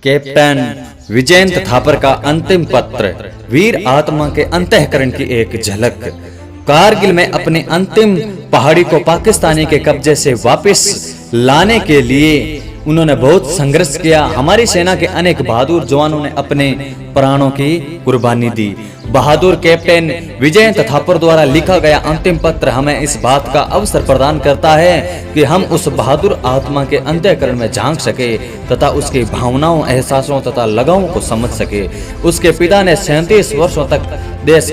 Captain Vijayant Thapar का अंतिम पत्र, वीर आत्मा के अंतःकरण की एक झलक। कारगिल में अपनी अंतिम पहाड़ी को पाकिस्तानी के कब्जे से वापस लाने के लिए उन्होंने बहुत संघर्ष किया। हमारी सेना के अनेक बहादुर जवानों ने अपने प्राणों की कुर्बानी दी। बहादुर कैप्टन विजयंत थापर द्वारा लिखा गया अंतिम पत्र हमें इस बात का अवसर प्रदान करता है कि हम उस बहादुर आत्मा के अंतःकरण में झांक सके तथा उसकी भावनाओं, एहसासों तथा लगावों को समझ सके। उसके पिता ने 37 वर्षों तक देश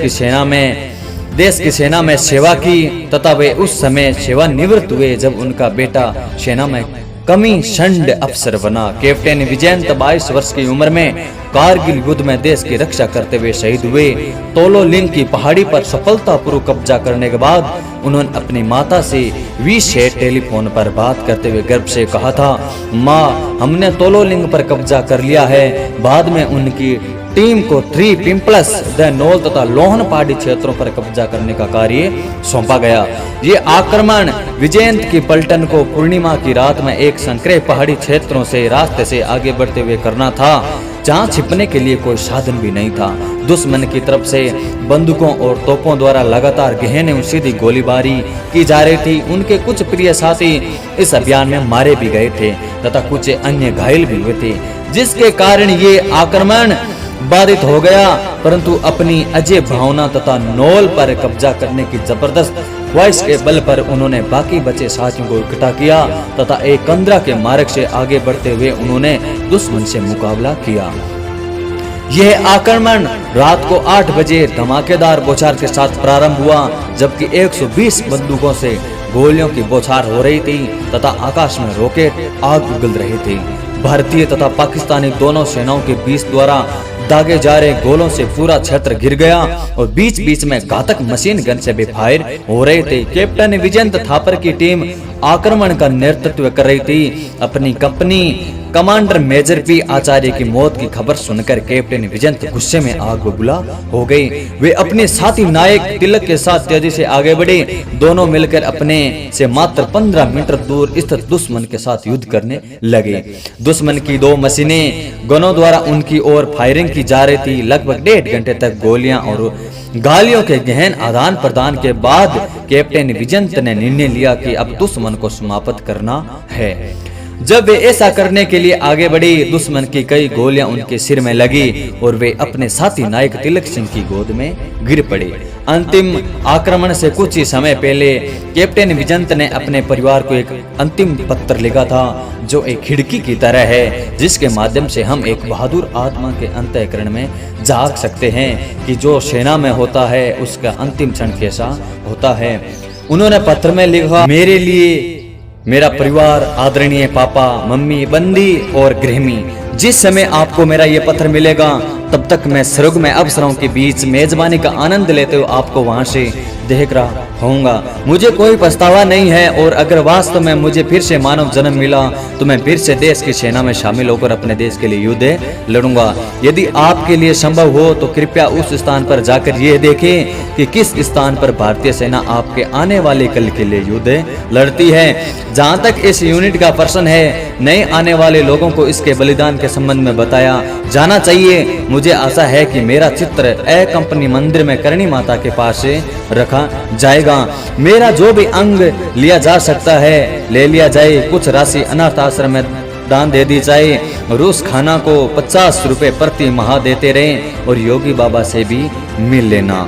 की सेना में सेवा की तथा वे उस समय सेवानिवृत्त हुए जब उनका बेटा सेना में कमीशंड अफसर बना। कैप्टन विजयंत 22 वर्ष की उम्र में कारगिल युद्ध में देश की रक्षा करते हुए शहीद हुए। तोलोलिंग की पहाड़ी पर सफलतापूर्वक कब्जा करने के बाद उन्होंने अपनी माता से विशेष टेलीफोन पर बात करते हुए गर्व से कहा था, माँ, हमने तोलोलिंग पर कब्जा कर लिया है। बाद में उनकी टीम को 3 पिंपलस, द नोल तथा लोहन पहाड़ी क्षेत्रों पर कब्जा करने का कार्य सौंपा गया। ये आक्रमण विजयंत की पलटन को पूर्णिमा की रात में एक संकरे पहाड़ी क्षेत्रों से रास्ते से आगे बढ़ते हुए करना था, जहां छिपने के लिए कोई साधन भी नहीं था। दुश्मन की तरफ से बंदूकों और तोपों द्वारा लगातार गहन और सीधी गोलीबारी की जा रही थी। उनके कुछ प्रिय साथी इस अभियान में मारे भी गए थे तथा कुछ अन्य घायल भी हुए थे, जिसके कारण ये आक्रमण बाधित हो गया। परंतु अपनी अजय भावना तथा नोल पर कब्जा करने की जबरदस्त ख्वाहिश के बल पर उन्होंने बाकी बचे साथियों को इकट्ठा किया तथा एक कंदरा के मार्ग से आगे बढ़ते हुए उन्होंने दुश्मन से मुकाबला किया। यह आक्रमण रात को 8 बजे धमाकेदार बौछार के साथ प्रारंभ हुआ, जबकि 120 बंदूकों से गोलियों की बौछार हो रही थी तथा आकाश में रॉकेट आग उगल रहे थे। भारतीय तथा पाकिस्तानी दोनों सेनाओं के बीच द्वारा दागे जा रहे गोलों से पूरा क्षेत्र घिर गया और बीच बीच में घातक मशीन गन से भी फायर हो रहे थे। कैप्टन विजयंत थापर की टीम आक्रमण का नेतृत्व कर रही थी। अपनी कंपनी कमांडर मेजर पी आचार्य की मौत की खबर सुनकर कैप्टन विजयंत गुस्से में आग बबूला हो गई। वे अपने साथी नायक तिलक के साथ तेजी से आगे बढ़े। दोनों मिलकर अपने से मात्र 15 मीटर दूर स्थित दुश्मन के साथ युद्ध करने लगे। दुश्मन की 2 मशीनें गनों द्वारा उनकी ओर फायरिंग की जा रही थी। लगभग 1.5 घंटे तक गोलियां और गालियों के गहन आदान प्रदान के बाद कैप्टन विजयंत ने निर्णय लिया कि अब दुश्मन को समाप्त करना है। जब वे ऐसा करने के लिए आगे बढ़े, दुश्मन की कई गोलियां उनके सिर में लगी और वे अपने साथी नायक तिलक सिंह की गोद में गिर पड़े। अंतिम आक्रमण से कुछ ही समय पहले कैप्टन विजयंत ने अपने परिवार को एक अंतिम पत्र लिखा था, जो एक खिड़की की तरह है जिसके माध्यम से हम एक बहादुर आत्मा के अंतःकरण में झांक सकते हैं कि जो सेना में होता है उसका अंतिम क्षण कैसा होता है। उन्होंने पत्र में लिखा, मेरे लिए मेरा परिवार, आदरणीय पापा, मम्मी, बंदी और गृहिणी, जिस समय आपको मेरा ये पत्र मिलेगा तब तक मैं स्वर्ग में अवसरों के बीच मेजबानी का आनंद लेते हुए आपको वहां से देख रहा होऊंगा। मुझे कोई पछतावा नहीं है और अगर वास्तव में मुझे फिर से मानव जन्म मिला तो मैं फिर से देश की सेना में शामिल होकर अपने देश के लिए युद्ध लड़ूंगा। यदि आपके लिए संभव हो तो कृपया उस स्थान पर जाकर यह देखें कि किस स्थान पर भारतीय सेना आपके आने वाले कल के लिए युद्ध लड़ती है। जहां तक इस यूनिट का प्रश्न है, नए आने वाले लोगों को इसके बलिदान के संबंध में बताया जाना चाहिए। मुझे आशा है कि मेरा चित्र ए कंपनी मंदिर में करणी माता के पास रखा जाएगा। मेरा जो भी अंग लिया जा सकता है ले लिया जाए। कुछ राशि अनाथ आश्रम में दान दे दी जाए और उस खाना को 50 रुपए प्रति माह देते रहें और योगी बाबा से भी मिल लेना।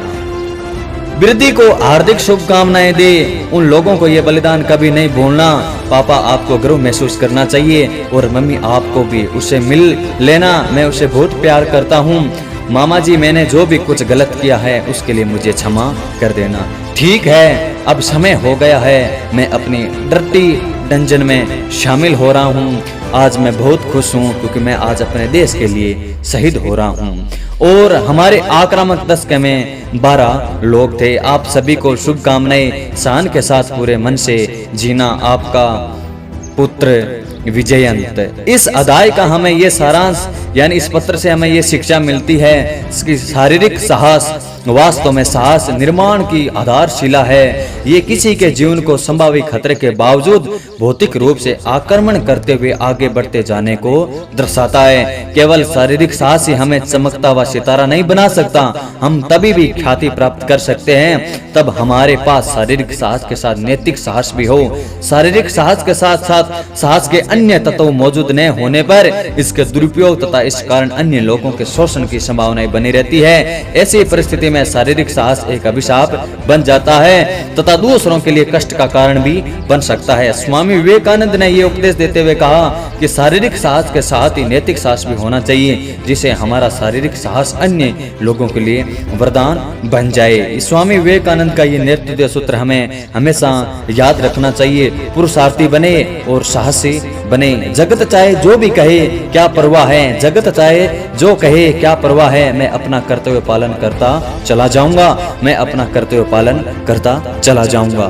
वृद्धि को हार्दिक शुभकामनाएं दे। उन लोगों को ये बलिदान कभी नहीं भूलना। पापा, आपको गर्व महसूस करना चाहिए और मम्मी, आपको भी उससे मिल लेना। मैं उसे बहुत प्यार करता हूँ। मामा जी, मैंने जो भी कुछ गलत किया है उसके लिए मुझे क्षमा कर देना। ठीक है, अब समय हो गया है, मैं अपनी डर्टी डंजन में शामिल हो रहा हूँ। आज मैं बहुत खुश हूँ क्योंकि मैं आज अपने देश के लिए शहीद हो रहा हूँ। और हमारे आक्रामक दस्ते में 12 लोग थे। आप सभी को शुभकामनाएं। शान के साथ पूरे मन से जीना। आपका पुत्र विजयंत। इस अध्याय का हमें ये सारांश यानी इस पत्र से हमें ये शिक्षा मिलती है कि शारीरिक साहस वास्तव में साहस निर्माण की आधारशिला है। ये किसी के जीवन को संभावित खतरे के बावजूद भौतिक रूप से आक्रमण करते हुए आगे बढ़ते जाने को दर्शाता है। केवल शारीरिक साहस ही हमें चमकता हुआ सितारा नहीं बना सकता। हम तभी भी ख्याति प्राप्त कर सकते हैं तब हमारे पास शारीरिक साहस के साथ नैतिक साहस भी हो। शारीरिक साहस के साथ साथ साहस के अन्य तत्व मौजूद न होने पर इसके दुरुपयोग तथा इस कारण अन्य लोगों के शोषण की संभावना बनी रहती है। ऐसी परिस्थिति में शारीरिक साहस एक अभिशाप बन जाता है तथा दूसरों के लिए कष्ट का कारण भी बन सकता है। स्वामी विवेकानंद ने यह उपदेश देते हुए कहा कि शारीरिक साहस के साथ ही नैतिक साहस भी होना चाहिए, जिसे हमारा शारीरिक साहस अन्य लोगों के लिए वरदान बन जाए। स्वामी विवेकानंद का ये नेतृत्व सूत्र हमें हमेशा याद रखना चाहिए। पुरुषार्थी बने और साहसी बने। जगत चाहे जो भी कहे क्या परवाह है, जगत चाहे जो कहे क्या परवाह है, मैं अपना कर्तव्य पालन करता चला जाऊंगा, मैं अपना कर्तव्य पालन करता चला जाऊंगा।